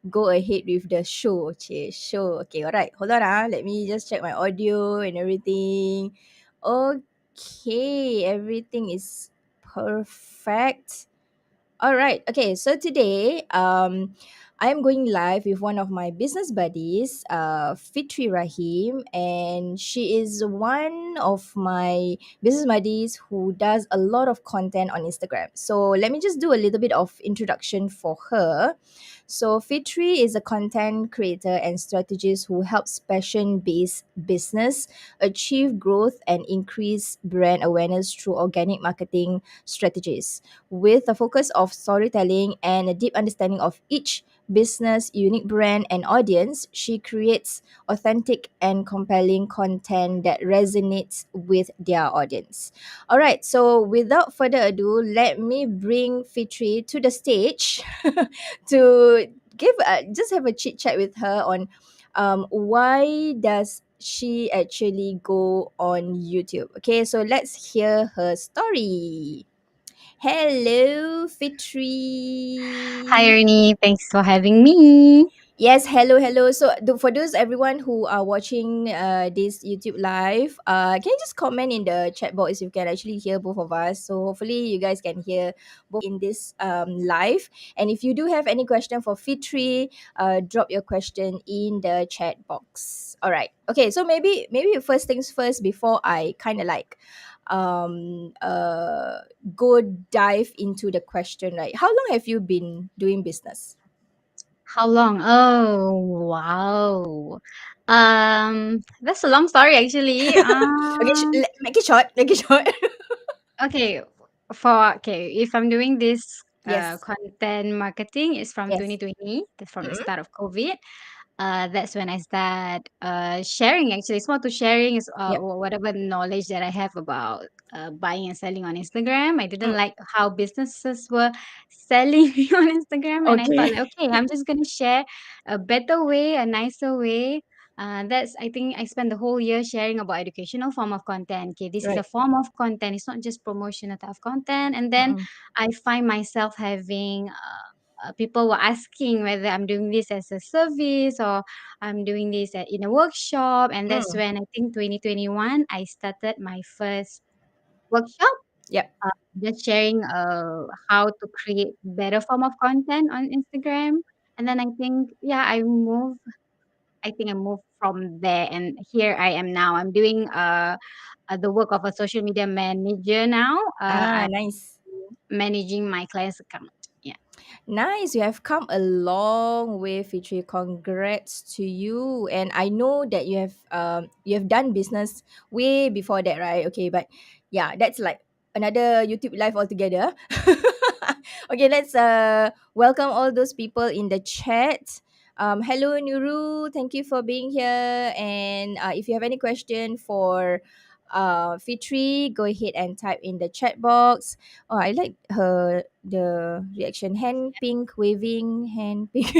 go ahead with the show. Okay, show. Okay, all right. Hold on. Let me just check my audio and everything. Okay, everything is perfect. All right. Okay. So today, I am going live with one of my business buddies, Feetri Rahim, and she is one of my business buddies who does a lot of content on Instagram. So let me just do a little bit of introduction for her. So Fitri is a content creator and strategist who helps passion-based business achieve growth and increase brand awareness through organic marketing strategies. With a focus of storytelling and a deep understanding of each business, unique brand, and audience, she creates authentic and compelling content that resonates with their audience. All right, so without further ado, let me bring Fitri to the stage to give just have a chit chat with her on why does she actually go on YouTube. Okay, so let's hear her story. Hello, Hi, Fitri. Ernie. Thanks for having me. Yes, hello, hello. So, for those everyone who are watching this YouTube live, can you just comment in the chat box if you can actually hear both of us? So, hopefully, you guys can hear both in this live. And if you do have any question for Fitri, drop your question in the chat box. All right. Okay. So maybe first things first before I kind of like um uh go dive into the question. Right? How long have you been doing business? How long? Oh, wow. That's a long story actually. Okay, make it short. Make it short. Okay, if I'm doing this Yes. content marketing, it's from Yes. 2020. That's from the Mm-mm. start of COVID. That's when I start sharing. Actually, it's more to sharing is Yep. whatever knowledge that I have about buying and selling on Instagram. I didn't Mm. like how businesses were selling me on Instagram, and I thought, Okay. like, okay, I'm just gonna share a better way, a nicer way. That's I think I spent the whole year sharing about educational form of content. Okay, this is a Right. form of content. It's not just promotional type of content. And then Mm-mm. I find myself having people were asking whether I'm doing this as a service or I'm doing this in a workshop. And that's Mm. when I think 2021, I started my first workshop, Yep. uh, just sharing how to create better form of content on Instagram. And then I think, yeah, I think I moved from there. And here I am now. I'm doing the work of a social media manager now. Ah, I'm nice. managing my client's account. Yeah. Nice. You have come a long way, Fitri. Congrats to you. And I know that you have done business way before that, right? Okay, but yeah, that's like another YouTube live altogether. Okay, let's welcome all those people in the chat. Hello Nuru, thank you for being here. And if you have any question for Fitri, go ahead and type in the chat box. Oh, I like her the reaction hand pink waving hand pink.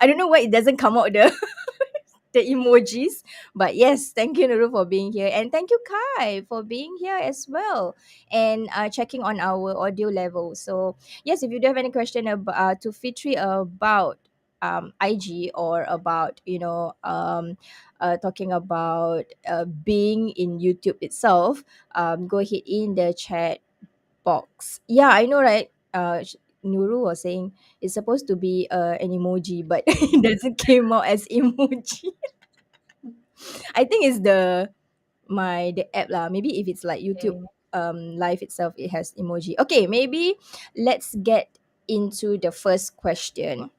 I don't know why it doesn't come out the emojis, but yes, thank you Nuru for being here, and thank you Kai for being here as well, and checking on our audio level. So yes, if you do have any question to Fitri about IG or about talking about being in YouTube itself, go ahead in the chat box. Yeah, I know, right? Nuru was saying it's supposed to be an emoji, but it doesn't came out as emoji. I think it's the app lah. Maybe if it's like YouTube Okay. live itself, it has emoji. Okay, maybe let's get into the first question.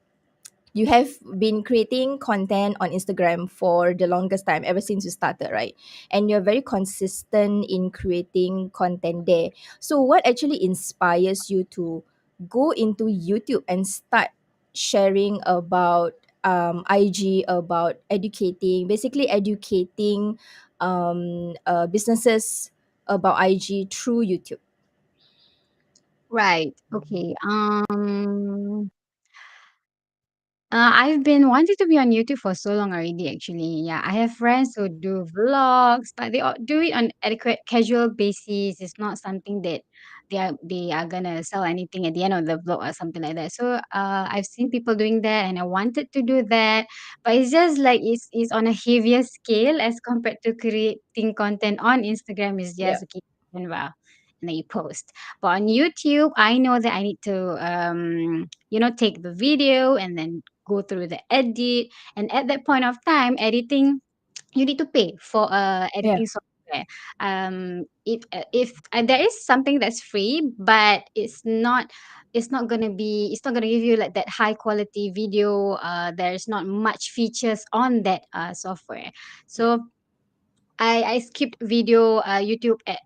You have been creating content on Instagram for the longest time, ever since you started, right? And you're very consistent in creating content there. So, what actually inspires you to go into YouTube and start sharing about IG, about educating, basically educating businesses about IG through YouTube? Right. Okay. I've been wanting to be on YouTube for so long already, actually. Yeah, I have friends who do vlogs, but they all do it on adequate casual basis. It's not something that they are gonna sell anything at the end of the vlog or something like that. So I've seen people doing that, and I wanted to do that, but it's just like it's on a heavier scale as compared to creating content on Instagram. Is Yeah. just okay, wow, and then you post. But on YouTube, I know that I need to take the video and then go through the edit, and at that point of time, editing, you need to pay for Yeah. editing software. If there is something that's free, but it's not gonna give you like that high quality video. There's not much features on that software. Yeah. So I skipped video YouTube at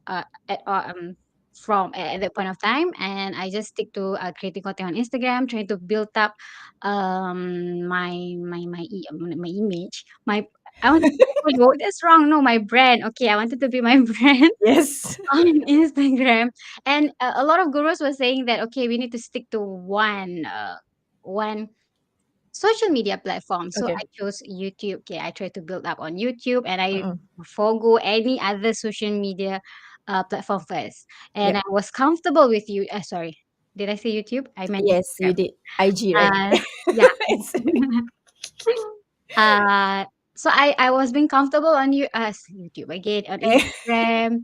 that point of time, and I just stick to creating content on Instagram, trying to build up my image. My I want portfolio. That's wrong. No, my brand. Okay, I wanted to be my brand Yes. on Instagram, and a lot of gurus were saying that okay, we need to stick to one social media platform. So Okay. I chose YouTube. Okay, I tried to build up on YouTube, and I Mm-mm. forgo any other social media platform first. And I Yep. was comfortable with you. Sorry, did I say YouTube? I meant Yes, you Instagram. did. IG, right? Uh, yeah. It's- uh, so I was being comfortable on YouTube again, on Instagram.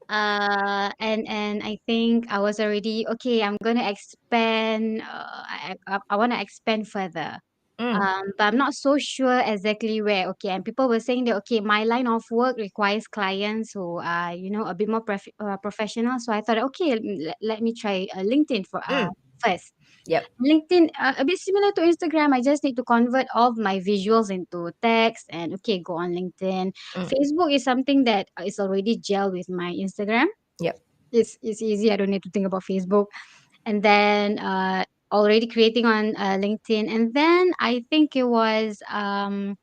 And I think I was already okay. I'm gonna expand. I want to expand further. mm. But I'm not so sure exactly where. Okay, and people were saying that okay, my line of work requires clients who are a bit more professional. So I thought okay, let me try LinkedIn Mm. first. Yep. LinkedIn, a bit similar to Instagram. I just need to convert all of my visuals into text and okay, go on LinkedIn. Mm. Facebook is something that is already gel with my Instagram. Yep. It's easy. I don't need to think about Facebook. And then already creating on LinkedIn. And then I think it was the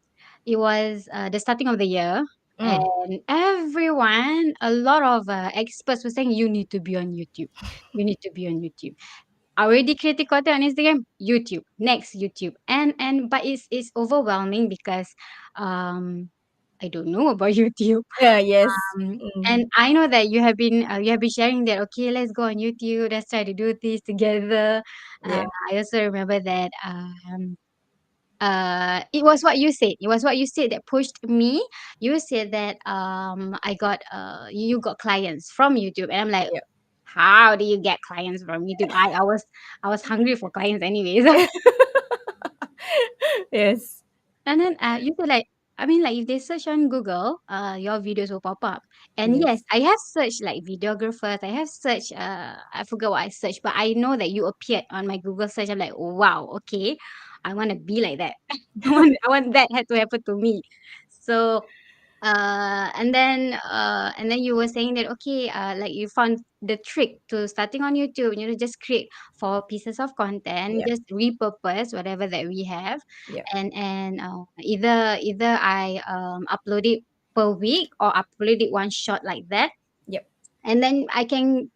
starting of the year, Mm. and a lot of experts were saying you need to be on YouTube. You need to be on YouTube. Already creating content on Instagram, YouTube, next YouTube, and but it's overwhelming because um I don't know about YouTube. Yeah, yes. Mm. And I know that you have been sharing that okay, let's go on YouTube, let's try to do this together. Yeah. I also remember that it was what you said. It was what you said that pushed me. You said that you got clients from YouTube, and I'm like, Yep. how do you get clients from YouTube? I was hungry for clients anyways. Yes. And then you feel like, I mean, like if they search on Google, your videos will pop up. And yes, Yes. I have searched like videographers. I have searched. I forgot what I searched, but I know that you appeared on my Google search. I'm like, wow, okay, I want to be like that. I want that had to happen to me. So and then you were saying that okay, like you found the trick to starting on YouTube. Just create 4 pieces of content, Yep. just repurpose whatever that we have, Yep. and either I upload it per week or upload it one shot like that, Yep. and then I can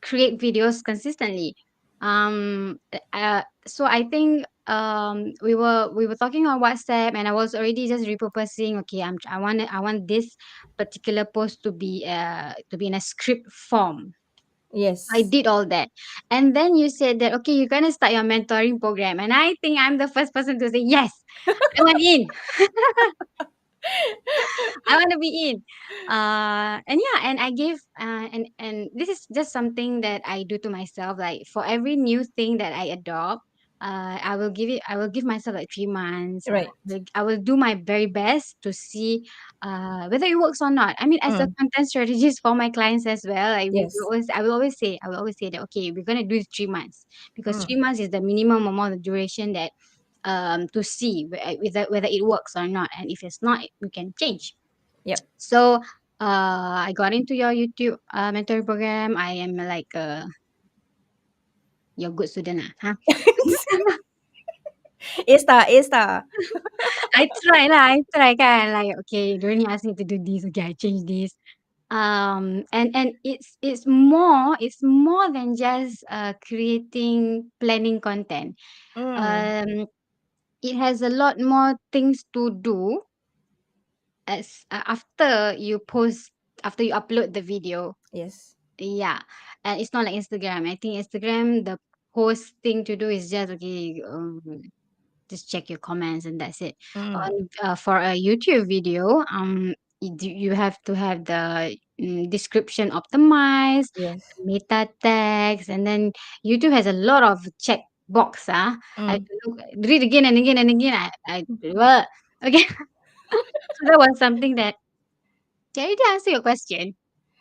create videos consistently. So I think we were talking on WhatsApp, and I was already just repurposing. Okay, I want this particular post to be in a script form. I Yes. did all that, and then you said that okay, you're gonna start your mentoring program, and I think I'm the first person to say yes. I want in. I want to be in. And yeah, and I gave and this is just something that I do to myself. Like for every new thing that I adopt, I will give myself like 3 months. Right. I will do my very best to see whether it works or not. I mean, as a Mm. content strategist for my clients as well, Yes. I will always say that okay, we're gonna do it 3 months, because Mm. 3 months is the minimum amount of duration that to see whether it works or not, and if it's not, we can change. Yep. So I got into your YouTube mentoring program. I am like your good student lah, huh? Esta, Esta. I try kan, like okay, you don't ask me to do this, okay, I change this. And it's more than just creating planning content. Mm. Um, it has a lot more things to do after you upload the video. Yes. Yeah, and it's not like Instagram. I think Instagram, the post thing to do is just okay. Just check your comments and that's it. Mm, On for a YouTube video, you have to have the description optimized, yes. meta tags, and then YouTube has a lot of check box. I have Mm. to read again and again and again. Well, okay. So that was something that. Can I already answer your question?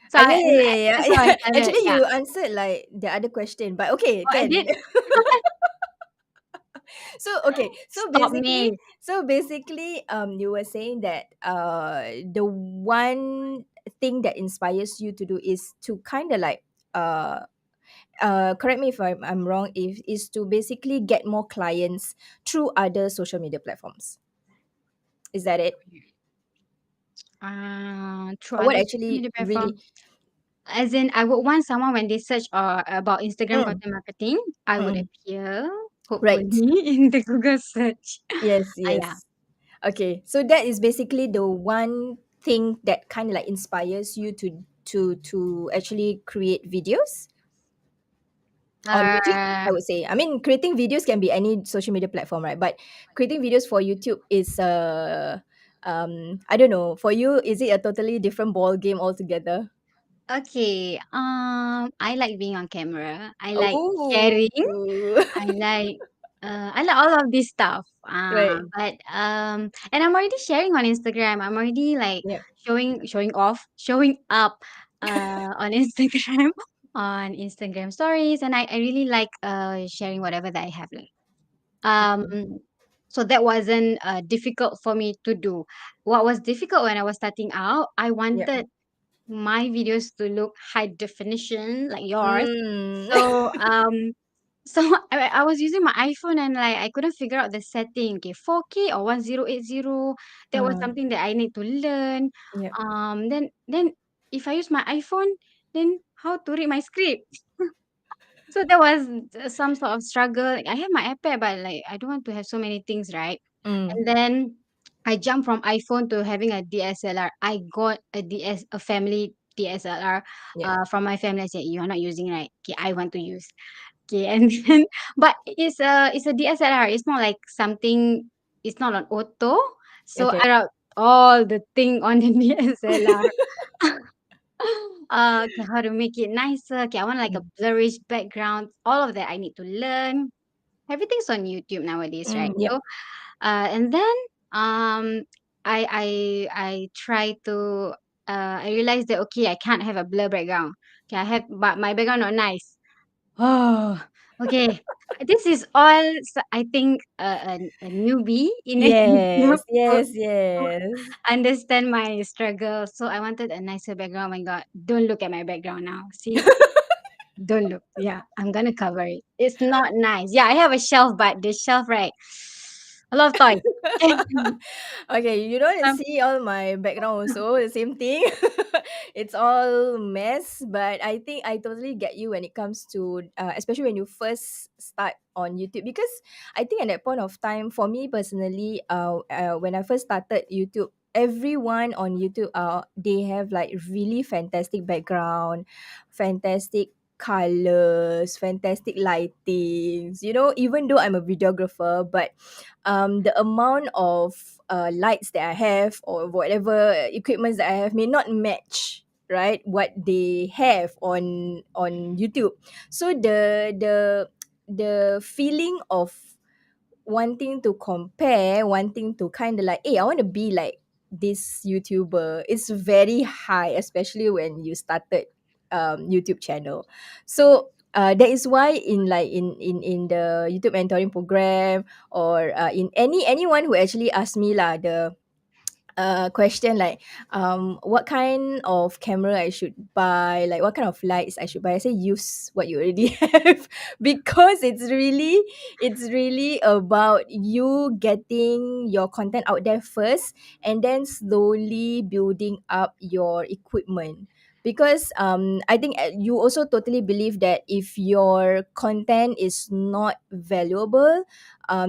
So Yeah, yeah, yeah, that's yeah, how I yeah. started. Actually, Yeah. you answered like the other question, but okay, Oh, I can. did. So okay, Stop me. you were saying that the one thing that inspires you to do is to kind of like uh correct me if I'm wrong, if is to basically get more clients through other social media platforms. Is that it? Through Or what other social actually media really? platform. As in, I would want someone when they search about Instagram Mm, content marketing, I would mm, appear, hopefully, right. in the Google search. Yes, Yeah. yes. Okay, so that is basically the one thing that kind of like inspires you to actually create videos on YouTube. Uh, I would say. I mean, creating videos can be any social media platform, right? But creating videos for YouTube is I don't know. For you, is it a totally different ball game altogether? okay. I like being on camera. I like Oh, sharing. I like all of this stuff. right. And I'm already sharing on Instagram. I'm already like Yeah. showing off, showing up on Instagram on Instagram stories, and I really like sharing whatever that I have. Like, um Okay. so that wasn't difficult for me to do. What was difficult when I was starting out, I Yeah. wanted my videos to look high definition like yours. Mm. So so I was using my iPhone and like I couldn't figure out the setting. Okay, 4K or 1080. That was uh, something that I need to learn. yeah. Then if I use my iPhone, then how to read my script? So there was some sort of struggle. Like, I have my iPad, but like I don't want to have so many things, right? Mm. And then I jumped from iPhone to having a DSLR. I got a family DSLR Yeah. from my family. I said, "You are not using, right? Okay, I want to use." Okay, and then but it's a DSLR. It's not like something. It's not an auto. So Okay. I wrote all the thing on the DSLR. Okay, how to make it nicer. Okay, I want like a Mm. blurrish background. All of that I need to learn. Everything's on YouTube nowadays, right? Mm. Yeah. So, and then um, I try to I realized that okay, I can't have a blur background. Okay, I have but my background not nice. Oh, okay. This is all I think a newbie in a YouTube Yes. would Yes. would Yes. understand my struggle. So I wanted a nicer background. Oh my God, don't look at my background now. See, don't look. Yeah, I'm gonna cover it. It's not nice. Yeah, I have a shelf, but the shelf, right? A lot of toys. Okay, you don't Um, see all my background also the same thing. It's all mess, but I think I totally get you when it comes to especially when you first start on YouTube, because I think at that point of time for me personally, when I first started YouTube, everyone on YouTube they have like really fantastic background, fantastic colors, fantastic lightings, even though I'm a videographer, but the amount of lights that I have or whatever equipments that I have may not match, right, what they have on YouTube. So the feeling of wanting to compare, wanting to kind of like, hey, I want to be like this YouTuber, it's very high, especially when you started YouTube channel. So that is why in like in the YouTube mentoring program, or in anyone who actually asked me lah the question like what kind of camera I should buy, like what kind of lights I should buy, I say use what you already have, because it's really about you getting your content out there first, and then slowly building up your equipment. Because I think you also totally believe that if your content is not valuable,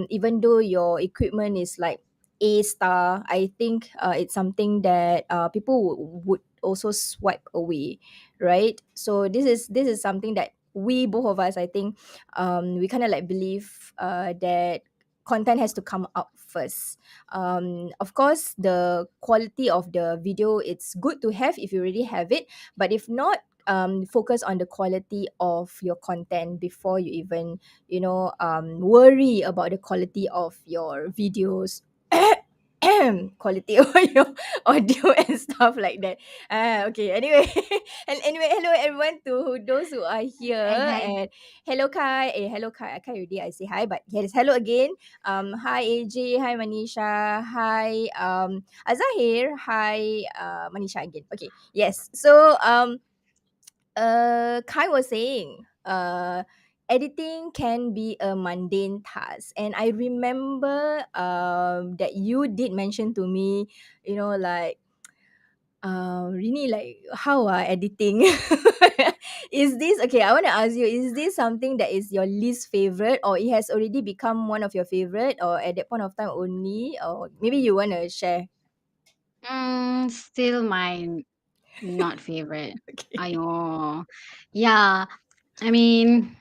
even though your equipment is like a star, I think it's something that people would also swipe away, right? So this is something that we both of us, I think, we kind of like believe that content has to come out first. Of course, the quality of the video, it's good to have if you already have it, but if not, focus on the quality of your content before you even, worry about the quality of your videos. Quality of your audio and stuff like that. Okay. Anyway, and anyway, hello everyone to those who are Hi, here, hi. and hello Kai. Hello Kai. I can't already. I say hi, but yes, hello again. Hi AJ. Hi Manisha. Hi Azahir. Hi Manisha again. Okay. Yes. So Kai was saying, editing can be a mundane task, and I remember that you did mention to me, like, really, like, how editing? Is this okay? I want to ask you: is this something that is your least favorite, or it has already become one of your favorite, or at that point of time only, or maybe you want to share? Still my not favorite. Okay. Ayo. Yeah. I mean,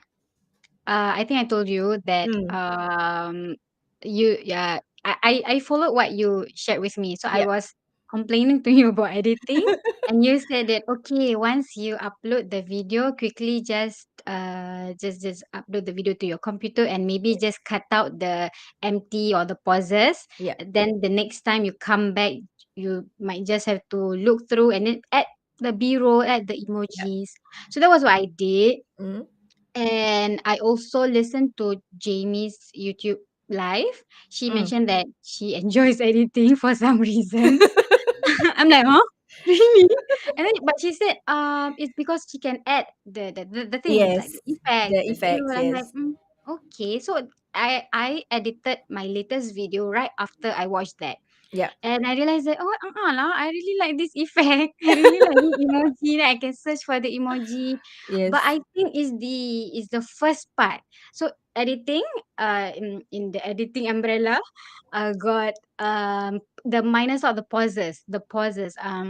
I think I told you that Mm. you yeah I followed what you shared with me. So I Yeah. was complaining to you about editing, and you said that okay, once you upload the video, quickly just upload the video to your computer and maybe just cut out the empty or the pauses. Yeah. Then the next time you come back, you might just have to look through and then add the B-roll, add the Yeah. emojis. So that was what I did. Mm. And I also listened to Jamie's YouTube live. She Mm. mentioned that she enjoys editing for some reason. I'm like, huh? Really? And then, but she said, it's because she can add the things like Yes. the effects, The the effects. B-roll. I'm like, Yes. okay. So I edited my latest video right after I watched that. Yeah. And I realized that, oh, lah, I really like this effect. I really like this emoji that I can search for the emoji. But Yes. I think is the first part. So editing, in the editing umbrella, got the minus of the pauses. The pauses. Ah,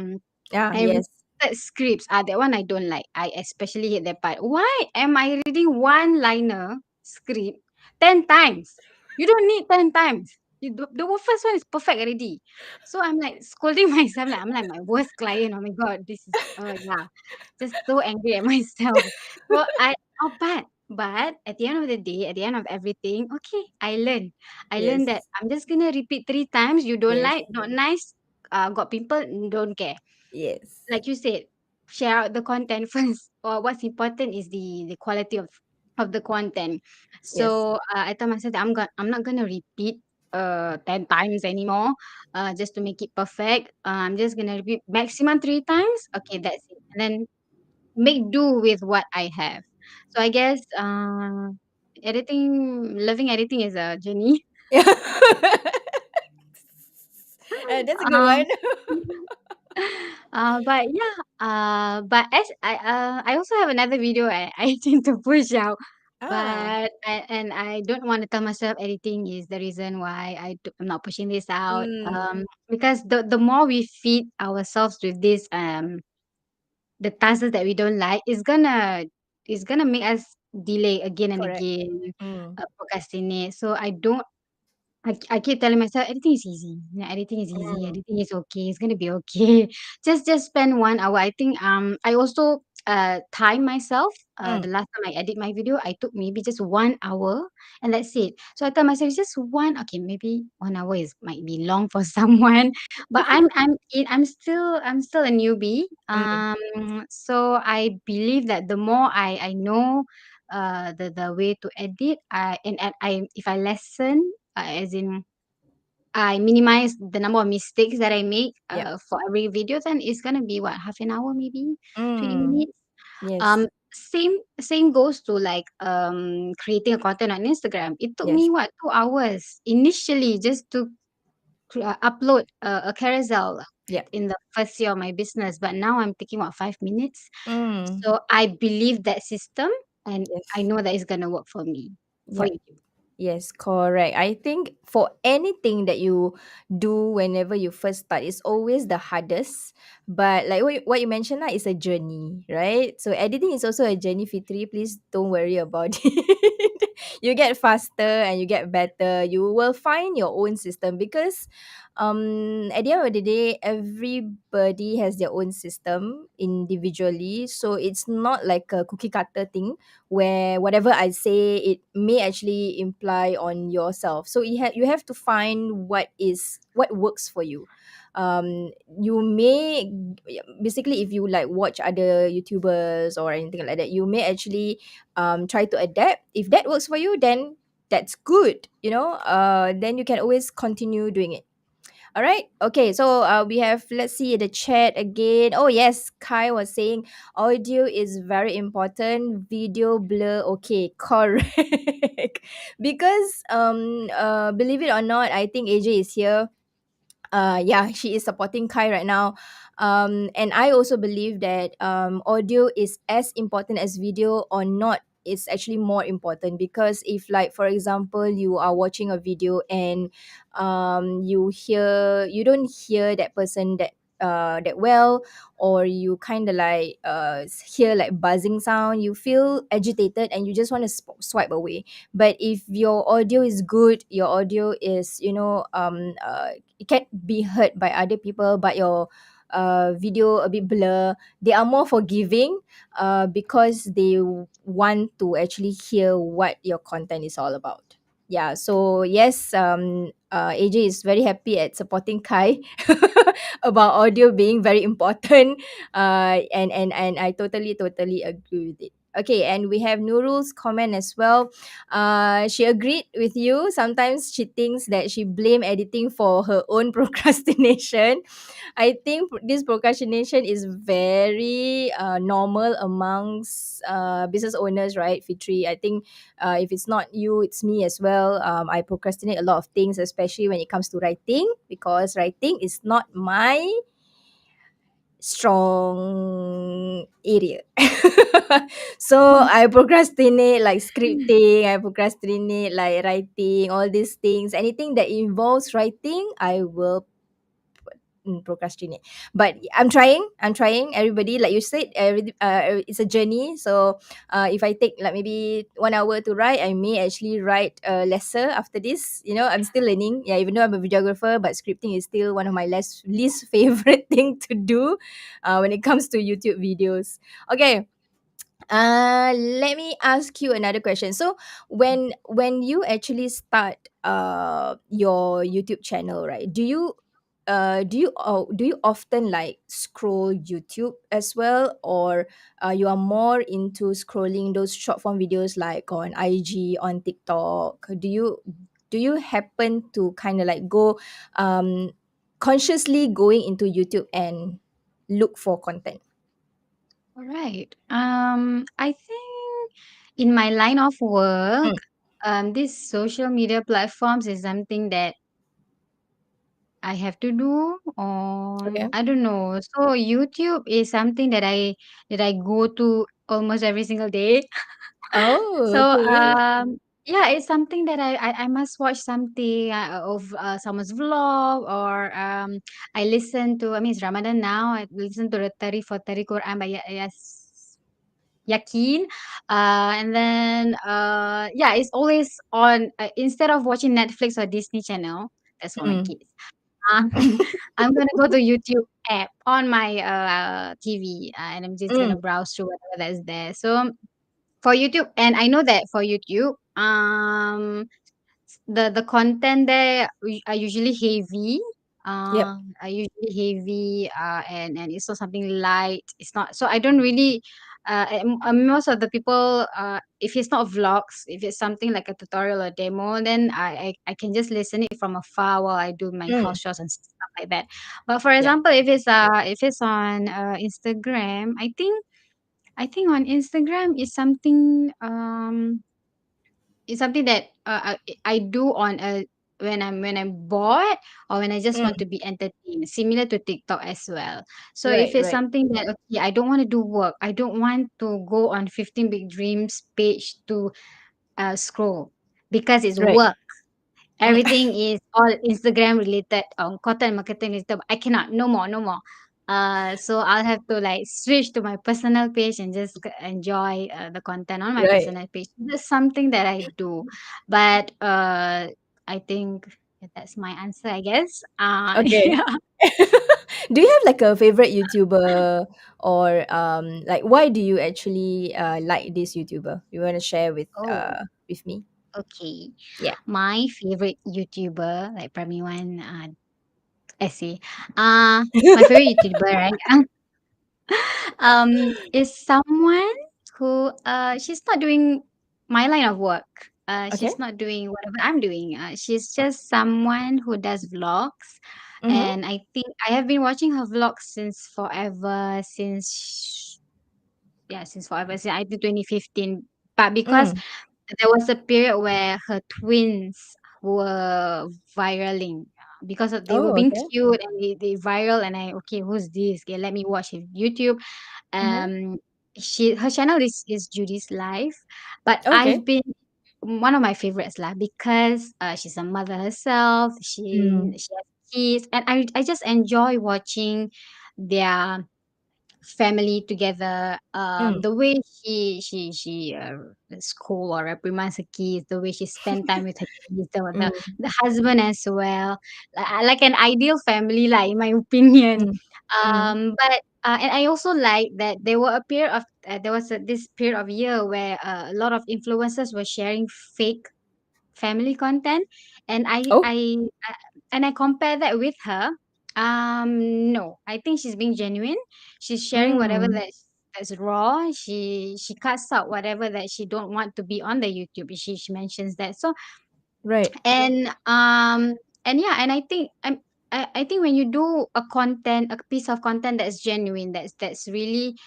I yes. read scripts. That one I don't like. I especially hate that part. Why am I reading one liner script 10 times? You don't need 10 times. The first one is perfect already. So I'm like scolding myself. Like I'm like my worst client. Oh my god, this is yeah, just so angry at myself. So but at the end of the day, at the end of everything, okay, I learned. I learned that Yes. I'm just gonna repeat 3 times. You don't Yes. like, not nice. Got pimple, don't care. Yes. Like you said, share out the content first. Or what's important is the quality of the content. Yes. So I tell myself that I'm not gonna repeat 10 times anymore. Just to make it perfect. I'm just gonna repeat maximum 3 times. Okay, that's it. And then make do with what I have. So I guess loving editing is a journey. Yeah. That's a good one. Um but yeah, but as I also have another video I tend to push out, Ah. but and I don't want to tell myself editing is the reason why I'm not pushing this out. Mm. Because the more we feed ourselves with this the tasks that we don't like, is gonna make us delay again and Correct. again, Mm. procrastinate. So I keep telling myself everything is easy. Yeah, everything is easy. Mm. Everything is okay. It's gonna be okay. Just spend 1 hour. I think I also time myself. Mm. The last time I edit my video, I took maybe just 1 hour, and that's it. So I tell myself it's just one. Okay, maybe 1 hour is might be long for someone, but I'm still a newbie. Mm. So I believe that the more I know the way to edit, and I if I lesson, as in I minimize the number of mistakes that I make Yeah. for every video, then it's gonna be what, half an hour maybe, 20 Mm. minutes. Yes. Same goes to like creating a content on Instagram. It took Yes. me what, 2 hours initially just to upload a carousel Yeah. in the first year of my business, but now I'm taking what, 5 minutes. Mm. So I believe that system, and I Yes. know that it's gonna work for me, for Yeah. you. Yes, correct. I think for anything that you do whenever you first start, it's always the hardest. But like what you mentioned, it's a journey, right? So editing is also a journey, Fitri. Please don't worry about it. You get faster and you get better. You will find your own system because at the end of the day, everybody has their own system individually. So it's not like a cookie cutter thing where whatever I say it may actually imply on yourself. So you have to find what works for you. You may basically, if you like watch other YouTubers or anything like that, you may actually try to adapt. If that works for you, then that's good. Then you can always continue doing it. All right. Okay. So we have, let's see the chat again. Oh yes, Kai was saying audio is very important. Video blur. Okay, correct. Because believe it or not, I think AJ is here. Yeah, she is supporting Kai right now. And I also believe that audio is as important as video or not. It's actually more important because if, like, for example, you are watching a video and you don't hear that person that well, or you kind of like hear like buzzing sound, you feel agitated and you just want to swipe away. But if your audio is good, your audio is, it can be heard by other people, but your video a bit blur, they are more forgiving because they want to actually hear what your content is all about. Yeah, so yes, AJ is very happy at supporting Kai about audio being very important. And I totally agree with it. Okay, and we have Nurul's comment as well. She agreed with you. Sometimes she thinks that she blame editing for her own procrastination. I think this procrastination is very normal amongst business owners, right, Fitri? I think if it's not you, it's me as well. I procrastinate a lot of things, especially when it comes to writing, because writing is not my strong area. So I procrastinate like scripting, I procrastinate like writing, all these things. Anything that involves writing, I will procrastinate. But I'm trying, everybody, like you said, it's a journey. So if I take like maybe 1 hour to write, I may actually write lesser after this. I'm still learning. Yeah, even though I'm a videographer, but scripting is still one of my least favorite thing to do when it comes to YouTube videos. Okay. Let me ask you another question. So when you actually start your YouTube channel, right? Do you often like scroll YouTube as well, or you are more into scrolling those short form videos like on IG, on TikTok? Do you happen to kind of like go um consciously going into YouTube and look for content? All right. I think in my line of work, Mm. these social media platforms is something that I have to do, or Okay. I don't know. So YouTube is something that I go to almost every single day. Oh, So, okay. yeah, it's something that I must watch something of someone's vlog, or I listen to. I mean, it's Ramadan now. I listen to the Tari for Tari Quran by Yakin. And then, yeah, it's always on. Instead of watching Netflix or Disney Channel, that's for my Mm, kids. Um, I'm gonna go to YouTube app on my TV, and I'm just gonna mm, browse through whatever that's there. So for YouTube, and I know that for YouTube, the content there are usually heavy. yep. Are usually heavy, and it's not something light. It's not, so I don't really. Most of the people, if it's not vlogs, if it's something like a tutorial or demo, then I can just listen it from afar while I do my Mm, house chores and stuff like that. But for yep. example, if it's on Instagram, I think on Instagram is something, it's something that I do on a when I'm bored, or when I just want Mm, to be entertained, similar to TikTok as well. So if right, it's right. something that, okay, I don't want to do work, I don't want to go on 15 Big Dreams page to scroll. because it's Right. work. Everything is all Instagram related, content marketing related. I cannot, no more, no more. So I'll have to like switch to my personal page and just enjoy the content on my Right. personal page. That's something that I do, but I think that's my answer, I guess. Okay. Yeah. Do you have like a favorite YouTuber, or like why do you actually like this YouTuber? You want to share Oh, with me? okay. Yeah. My favorite YouTuber, like primary one, essay. My favorite YouTuber, right? Is someone who she's not doing my line of work. Okay. She's not doing whatever I'm doing. She's just someone who does vlogs, Mm-hmm. and I think I have been watching her vlogs since forever, since yeah, since forever, since I think 2015. But because Mm. there was a period where her twins were viraling because of they were Oh, being okay. cute and they viral, and I okay, who's this? Okay, let me watch his YouTube. Mm-hmm. um she her channel is Judy's Life, but Okay. I've been one of my favorites lah because she's a mother herself. Mm. She has kids, and I just enjoy watching their family together. Mm. The way she school or reprimands her kids, the way she spend time with her kids, Mm. the husband as well, like an ideal family, like in my opinion. Mm. Mm. But and I also like that there were a period of there was this period of year where a lot of influencers were sharing fake family content, and Oh. I compare that with her. No, I think she's being genuine. She's sharing whatever Mm. that's raw. She cuts out whatever that she don't want to be on the YouTube. She mentions that. So Right. and and yeah, and I think I think when you do a piece of content that's genuine, that's really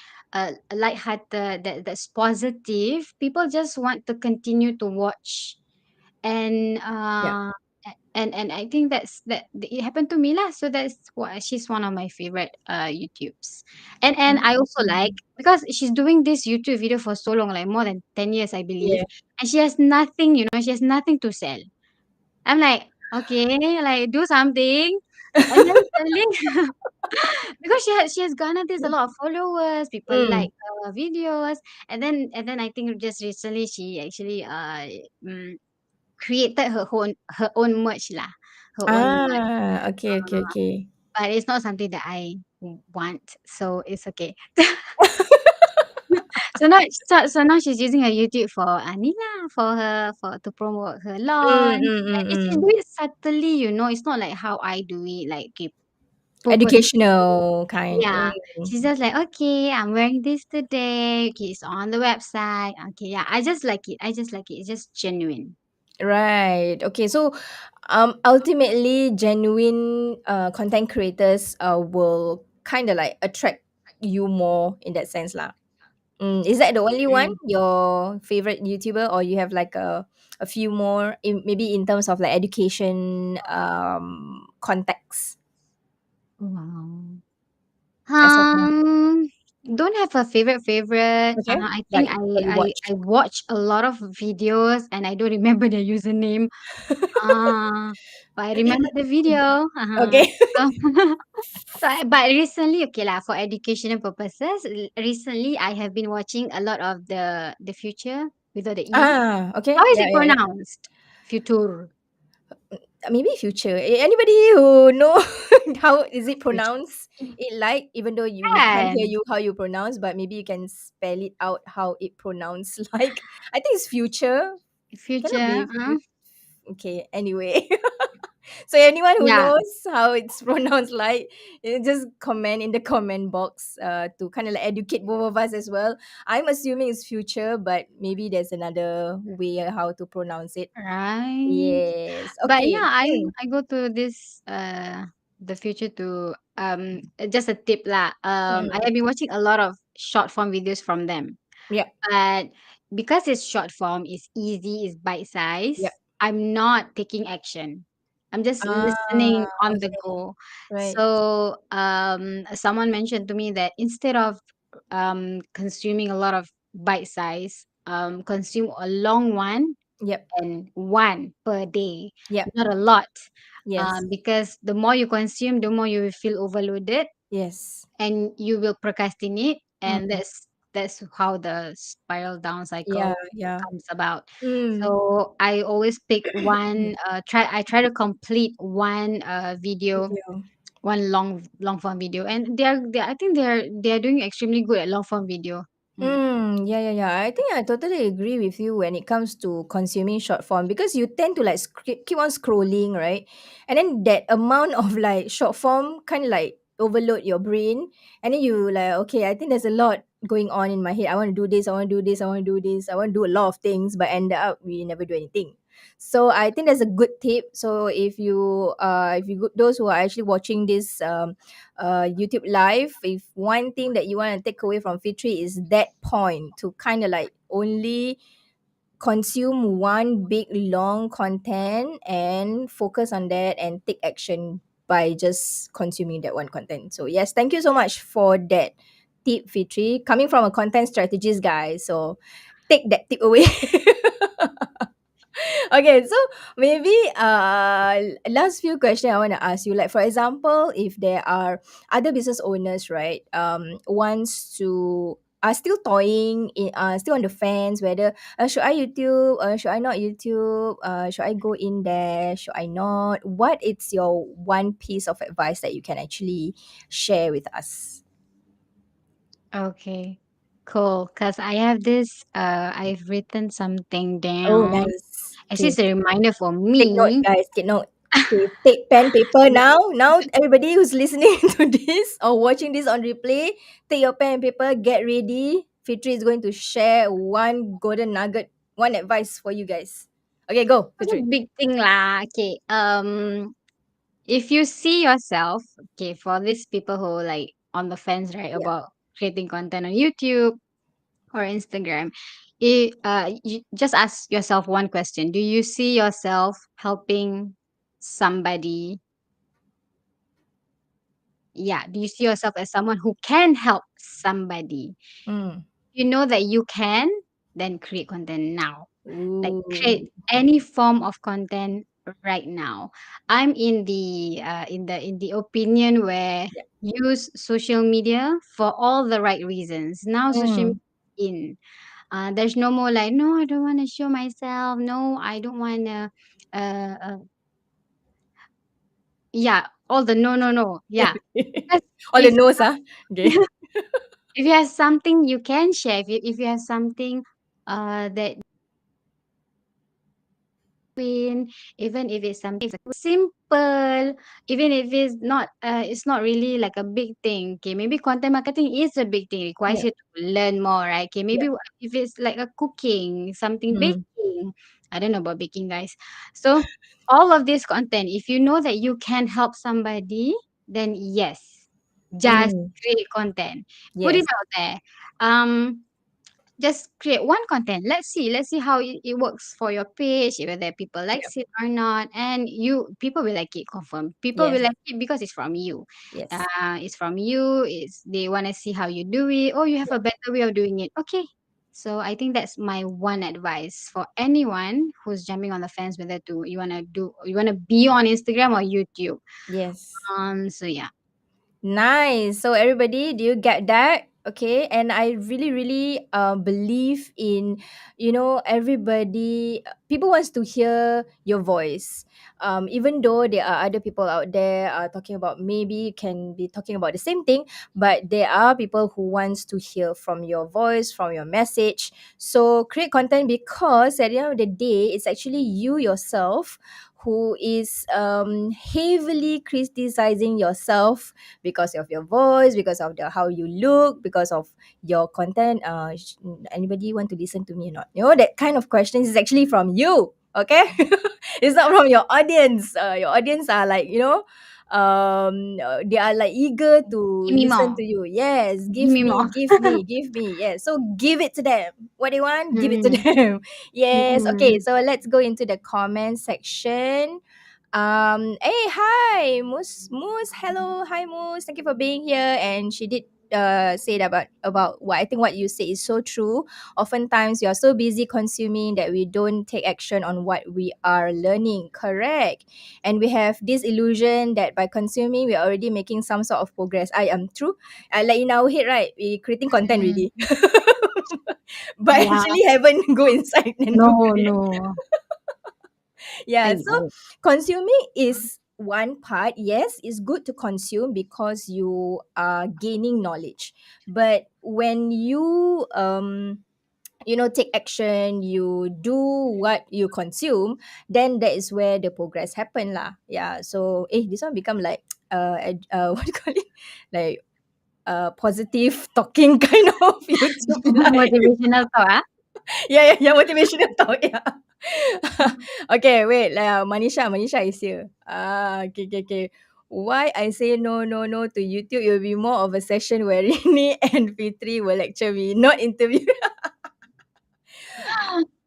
lighthearted, that's positive, people just want to continue to watch. And Yeah. and I think it happened to me lah. So that's why she's one of my favorite YouTubes. And I also like Mm. because she's doing this YouTube video for so long, like more than 10 years, I believe, Yeah. and she has nothing, she has nothing to sell. I'm like, okay, like do something. And then suddenly, because she has garnered this a lot of followers, people Mm. like her videos, and then I think just recently she actually mm, created her own merch lah, her own merch. Ah. Okay. Okay. Okay. But it's not something that I want, so it's okay. So now she's using her YouTube for Anila for her for to promote her Mm. launch. Mm. Mm. And she's Mm. doing it subtly, it's not like how I do it, like okay, purposely. Educational kind. Yeah, Mm. she's just like, okay, I'm wearing this today. Okay, it's on the website. Okay, yeah, I just like it. I just like it. It's just genuine. Right. Okay. So, ultimately, genuine content creators will kind of like attract you more in that sense, lah. Is that the only one, Mm. your favorite YouTuber, or you have like a few more, maybe in terms of like education context Wow. as of now? Um, don't have a favorite. Okay. I think Like what you I watch. I watch a lot of videos and I don't remember the username. Uh, but I remember the video. Okay. So, but recently, okay lah, for educational purposes, recently I have been watching a lot of the future without the e. Ah. Okay. How is Yeah. it Yeah. Yeah. pronounced? Future. Maybe future. Anybody who know how is it Future. pronounced? It like, even though we can't hear Kan? you how you pronounce, but maybe you can spell it out how it pronounced. Like, I think it's future. Cannot Future. be okay. Anyway, so anyone who Yeah. knows how it's pronounced, like, just comment in the comment box to kind of like educate both of us as well. I'm assuming it's future, but maybe there's another way how to pronounce it. Right. Yes. But yeah, Okay. I go to this the future to just a tip lah. I Mm. have been watching a lot of short form videos from them. Yeah. But because it's short form, it's easy, it's bite size, Yeah. I'm not taking action. I'm just Ah, listening on the okay. go. Right. So someone mentioned to me that instead of consuming a lot of bite size, consume a long one. Yep. and one per day, Yep. not a lot. Yes. Because the more you consume, the more you will feel overloaded Yes. and you will procrastinate, and Mm. that's how the spiral down Yeah. cycle Yeah. comes about. Mm. So I always pick Mm. one I try to complete one video, Video. one long form video, and I think they're doing extremely good at long form video. Mm. Yeah, yeah, yeah. I think I totally agree with you when it comes to consuming short form because you tend to like keep on scrolling, right? And then that amount of like short form kind of like overload your brain, and then you like, okay, I think there's a lot going on in my head. I want to do this. I want to do this. I want to do this. I want to do a lot of things, but end up we never do anything. So I think that's a good tip. So if you those who are actually watching this YouTube live, if one thing that you want to take away from Fitri is that point to kind of like only consume one big long content and focus on that and take action by just consuming that one content. So yes, thank you so much for that tip, Fitri, coming from a content strategist guy. So take that tip away. Okay, so maybe last few question I want to ask you, like for example, if there are other business owners, right, wants to are still toying still on the fence whether should I YouTube, should I not YouTube, should I go in there, should I not, what is your one piece of advice that you can actually share with us? Okay, cool. Because I have this, I've written something Oh, down. nice. It's Okay. just a reminder for Take note, me. guys. Take note. Okay, take pen, paper now. Now, everybody who's listening to this or watching this on replay, take your pen and paper. Get ready. Fitri is going to share one golden nugget, one advice for you guys. Okay, go, It's a Fitri. big thing lah. Okay. If you see yourself, okay, for these people who like on the fence, right, Yeah. about creating content on YouTube or Instagram, you just ask yourself one question: do you see yourself helping somebody? Yeah, do you see yourself as someone who can help somebody? Mm. You know that you can, then create content now. Like Ooh. create any form of content right now. I'm in the opinion where Yeah. use social media for all the right reasons. Now social Mm. media is in. There's no more like, no, I don't want to show myself. No, I don't want to. Uh, uh, yeah, all the no, no, no. Yeah, because All the if nose, huh? Okay. if you have something you can share, if you have something that win, even if it's something simple, even if it's not really like a big thing. Okay, maybe content marketing is a big thing, requires Yeah. you to learn more, right? Okay, Yeah. maybe if it's like a cooking, something Mm. baking. I don't know about baking, guys. So all of this content, if you know that you can help somebody, then yes, just Mm. create content. Put it Yes. out there. Um just create one content. Let's see how it works for your page, whether people Yep. likes it or not. And you people will like it, confirm. People will Yes. like it because it's from you. Yes. It's from you. It's they want to see how you do it. Oh, you have a better way of doing it. Okay. So I think that's my one advice for anyone who's jumping on the fence whether to you wanna be on Instagram or YouTube. Yes. So yeah. Nice. So everybody, do you get that? Okay. And I really, really believe in, everybody, people wants to hear your voice. Even though there are other people out there talking about, maybe can be talking about the same thing, but there are people who wants to hear from your voice, from your message. So create content because at the end of the day, it's actually you yourself who is heavily criticizing yourself because of your voice, because of how you look, because of your content. Anybody want to listen to me or not? That kind of questions is actually from you. Okay, it's not from your audience. Your audience are like, they are like eager to Give me listen more. to you. Yes, Give give me me, more. give me, give me. Yes, so give it to them. What they want, give it to Mm-mm. them. Yes. Okay, Mm-mm. so let's go into the comment section. Hey, hi, Moose. Moose, hello. Hi, Moose. Thank you for being here. And she did said about what I think what you say is so true. Oftentimes we are so busy consuming that we don't take action on what we are learning. Correct. And we have this illusion that by consuming we're already making some sort of progress. I am true. Like in our head, right? We creating content Mm. really. But Yeah. actually haven't go inside and do No, create. no. Yeah, I so consuming is one part. Yes, it's good to consume because you are gaining knowledge. But when take action, you do what you consume, then that is where the progress happen lah. Yeah, so this one become like what do you call it, like positive talking kind of YouTube live. motivational thought, ah. Yeah, motivational talk. Yeah. Okay, wait. Manisha is here. Okay. Why I say no to YouTube? It will be more of a session where Rini and Fitri will lecture me, not interview.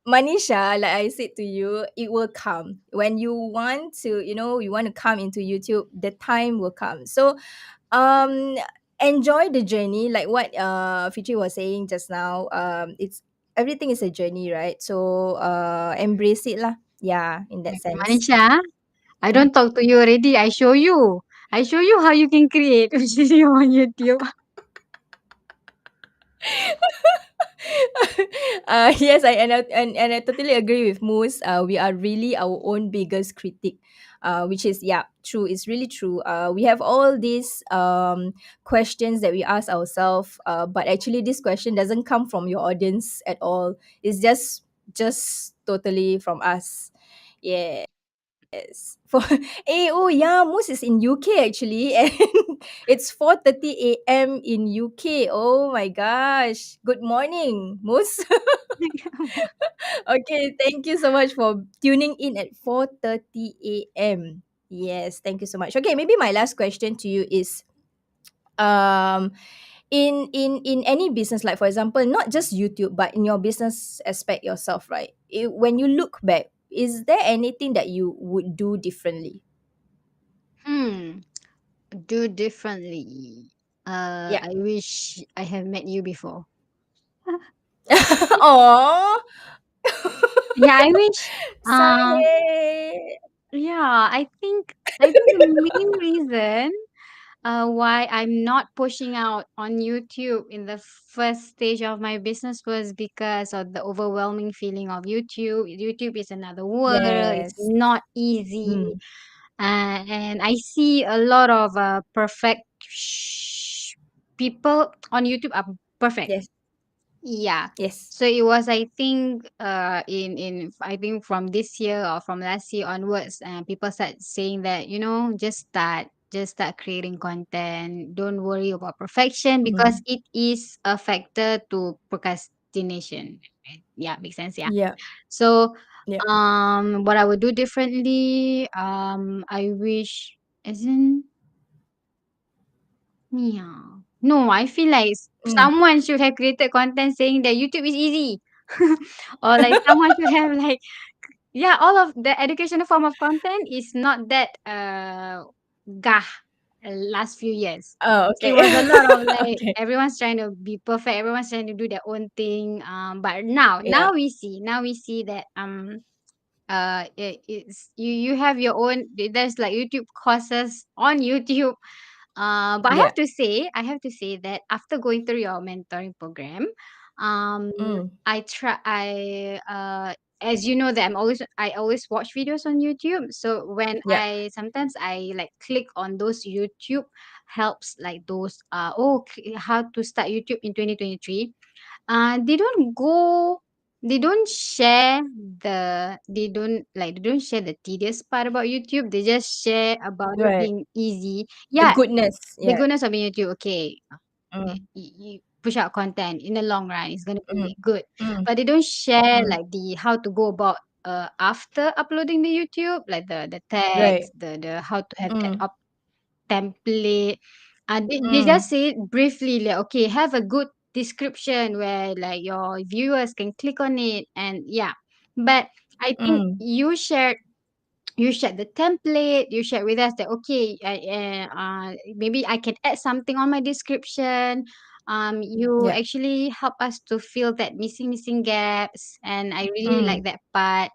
Manisha, like I said to you, it will come when you want to. You want to come into YouTube. The time will come. So, um, enjoy the journey. Like what Fitri was saying just now. It's everything is a journey, right? So, embrace it lah. Yeah, in that Okay, sense. Manisha, I Mm. don't talk to you already. I show you. I show you how you can create video on YouTube. Yes, and I totally agree with Moose. We are really our own biggest critic. Which is, yeah, true. It's really true. We have all these questions that we ask ourselves, but actually this question doesn't come from your audience at all. It's just totally from us. Yes. For oh yeah, Moose is in UK actually, and it's 4:30 a.m. in UK. Oh my gosh! Good morning, Moose. Okay, thank you so much for tuning in at 4:30 a.m. Yes, thank you so much. Okay, maybe my last question to you is um in any business, like for example, not just YouTube but in your business aspect yourself, right? When you look back, is there anything that you would do differently? Hmm. Do differently. Yeah. I wish I have met you before. Oh. Yeah, I wish. Um. Sorry. Yeah, I think the main reason why I'm not pushing out on YouTube in the first stage of my business was because of the overwhelming feeling of YouTube. YouTube is another world. It's Yes. not easy, Mm. and I see a lot of perfect people on YouTube are perfect. Yes. Yeah. Yes. So it was, I think, in I think from this year or from last year onwards, people start saying that, just start creating content. Don't worry about perfection because Mm. it is a factor to procrastination. Right? Yeah, makes sense. Yeah. Yeah. So, Yeah. what I would do differently, I wish, as in, yeah. No, I feel like Mm. someone should have created content saying that YouTube is easy. Or like someone should have like, yeah, all of the educational form of content is not that gah last few years. Oh, So it okay. was a lot of like Okay. everyone's trying to be perfect, everyone's trying to do their own thing. But Yeah. now we see that it's you have your own, there's like YouTube courses on YouTube. But Yeah. I have to say that after going through your mentoring program, um, Mm. as you know that I always watch videos on YouTube. So when Yeah. sometimes I like click on those YouTube helps, like those how to start YouTube in 2023. They don't go, they don't share they don't share the tedious part about YouTube. They just share about it Right. being easy. The Yeah, goodness. the Yeah. goodness of being YouTube. Okay, Mm. you push out content in the long run, it's gonna Mm. be good. Mm. But they don't share Mm. like the how to go about after uploading the YouTube, like the Right. tags, the how to have that Mm. template. They Mm. just say it briefly, like, okay, have a good description where like your viewers can click on it, and yeah. But I think Mm. you shared you shared the template, you shared with us that okay, maybe I can add something on my description. You Yeah. actually help us to fill that missing gaps, and I really like Mm. that part.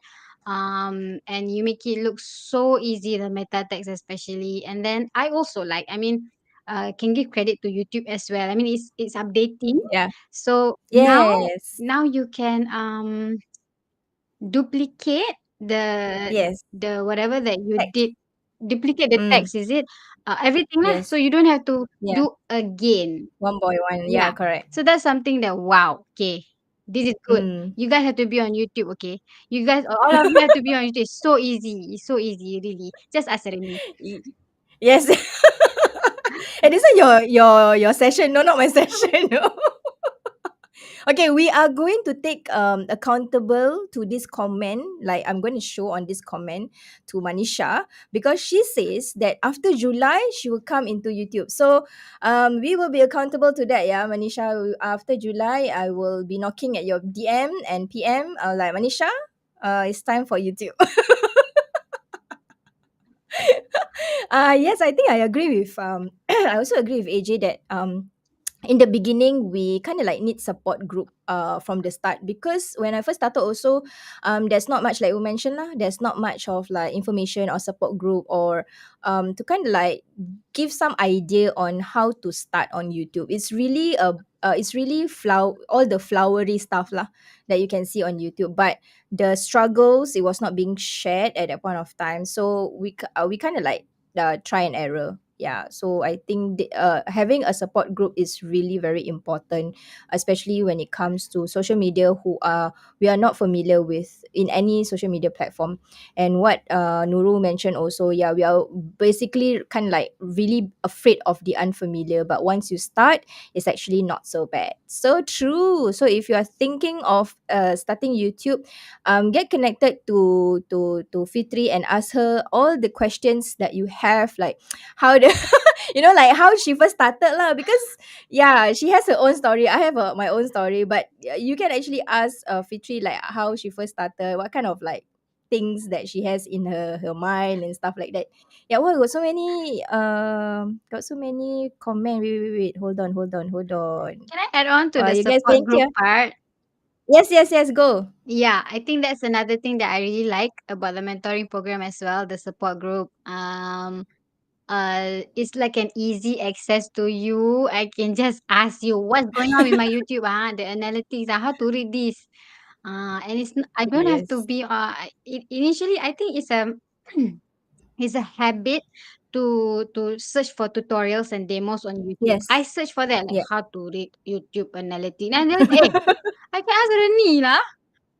And you make it look so easy, the meta text especially. And then I also like, I mean, can give credit to YouTube as well. I mean, it's updating. Yeah. So Yes. now you can duplicate Yes. the whatever that you Text. did, duplicate the Mm. text, is it? Everything lah, so Yes. you don't have to Yeah. do again. One by one. Yeah, Yeah. correct. So that's something that, wow, okay, this is good. Mm. You guys have to be on YouTube, okay? You guys, all of you have to be on YouTube. It's so easy. It's so easy, really. Just ask me. Y- Yes. And this is your session. No, not my session. No. Okay, we are going to take accountable to this comment. Like I'm going to show on this comment to Manisha because she says that after July she will come into YouTube. So we will be accountable to that. Yeah, Manisha. After July, I will be knocking at your DM and PM. Like Manisha, it's time for YouTube. Yes, I think I agree with I also agree with AJ that in the beginning we kind of like need support group from the start because when I first started also there's not much like you mentioned lah, there's not much of like information or support group or to kind of like give some idea on how to start on YouTube. It's really all the flowery stuff lah that you can see on YouTube, but the struggles it was not being shared at that point of time. So we kind of like try and error. Yeah, so I think having a support group is really very important, especially when it comes to social media who are we are not familiar with in any social media platform. And what Nurul mentioned also, yeah, we are basically kind of like really afraid of the unfamiliar, but once you start it's actually not so bad. So true. So if you are thinking of starting YouTube, get connected to Fitri and ask her all the questions that you have, like how the like how she first started lah. Because yeah, she has her own story. I have my own story, but you can actually ask Fitri like how she first started, what kind of like things that she has in her mind and stuff like that. Yeah, well, got so many comment. Wait, hold on. Can I add on to the You guys support saying group here? part? Yes, go. Yeah, I think that's another thing that I really like about the mentoring program as well, the support group. It's like an easy access to you. I can just ask you what's going on with my YouTube, the analytics, how to read this. And I don't have to Yes. be initially I think it's a it's a habit to search for tutorials and demos on YouTube. I Yes. search for that, like Yeah. how to read YouTube analytics. And then, hey, I can ask Reni lah.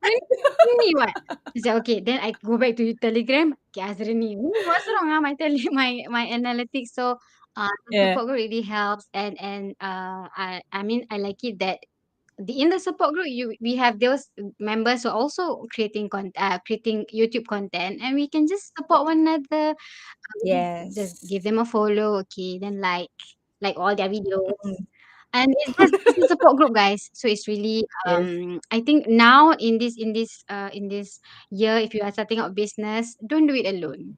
Reni what? I said, okay, then I go back to Telegram. Okay, ask Reni. "Reni, what's wrong? My analytics. So the Yeah. support group really helps, and I mean I like it that in the support group we have those members who are also creating YouTube content, and we can just support one another. Just give Yes. them a follow, okay, then like all their videos. Mm. And it's a support group, guys. So it's really Yes. I think now in this year, if you are starting out business, don't do it alone.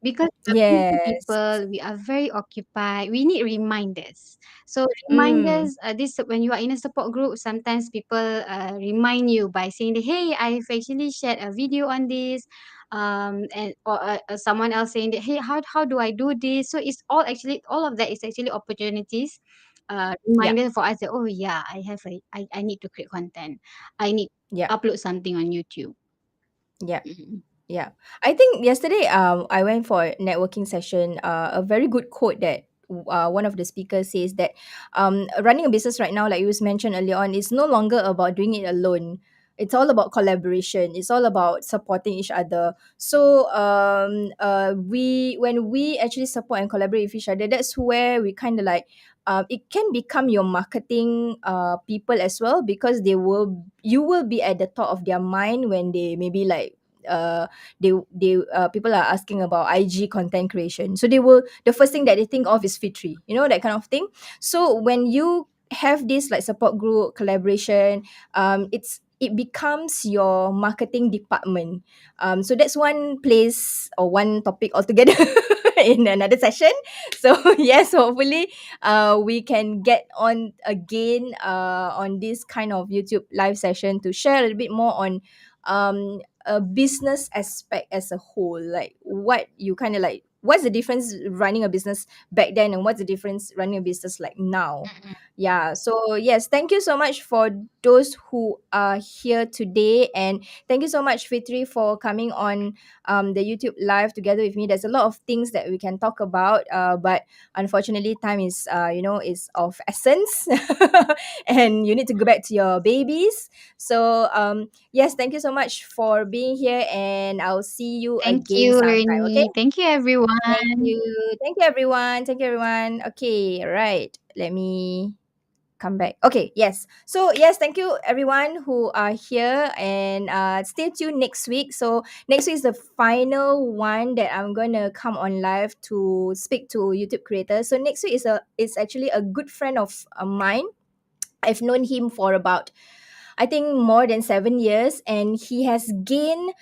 Because we are busy Yes. people, we are very occupied. We need reminders. So Mm. reminders, this when you are in a support group, sometimes people remind you by saying that, hey, I've actually shared a video on this, and or someone else saying that, hey, how do I do this? So it's all of that is actually opportunities, Yeah. reminder for us that, oh yeah, I need to create content. I need Yeah. upload something on YouTube. Yeah. Mhm. Yeah. I think yesterday I went for a networking session. A very good quote that one of the speakers says that running a business right now, like you was mentioned earlier on, is no longer about doing it alone. It's all about collaboration. It's all about supporting each other. So we when we actually support and collaborate with each other, that's where we kind of like it can become your marketing people as well, because you will be at the top of their mind when they maybe like uh people are asking about IG content creation. So the first thing that they think of is Fitri, that kind of thing. So when you have this like support group collaboration, it's it becomes your marketing department. So that's one place or one topic altogether in another session. So yes, hopefully we can get on again on this kind of YouTube live session to share a little bit more on a business aspect as a whole, like what you kind of like, what's the difference running a business back then and what's the difference running a business like now. Mm-mm. Yeah, so yes, thank you so much for those who are here today, and thank you so much, Fitri, for coming on the YouTube live together with me. There's a lot of things that we can talk about, but unfortunately time is is of essence and you need to go back to your babies. So yes, thank you so much for being here, and I'll see you Thank again you, sometime. Okay, Ernie. Thank you, thank everyone. you. Thank you, everyone. Thank you, everyone. Okay, right, let me come back. Okay, yes. So yes, thank you everyone who are here, and stay tuned next week. So next week is the final one that I'm gonna come on live to speak to YouTube creators. So next week is actually a good friend of mine. I've known him for about, I think, more than 7 years, and he has gained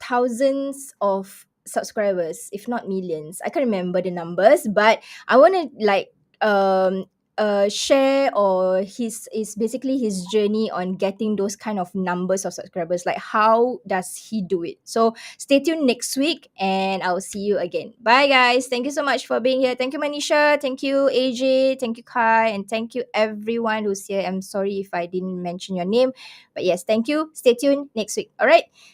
thousands of subscribers, if not millions. I can't remember the numbers, but I want to like um share, or his is basically his journey on getting those kind of numbers of subscribers, like how does he do it. So stay tuned next week, and I'll see you again. Bye guys, thank you so much for being here. Thank you, Manisha. Thank you, AJ. Thank you, Kai. And thank you everyone who's here. I'm sorry if I didn't mention your name, but yes, thank you. Stay tuned next week. All right.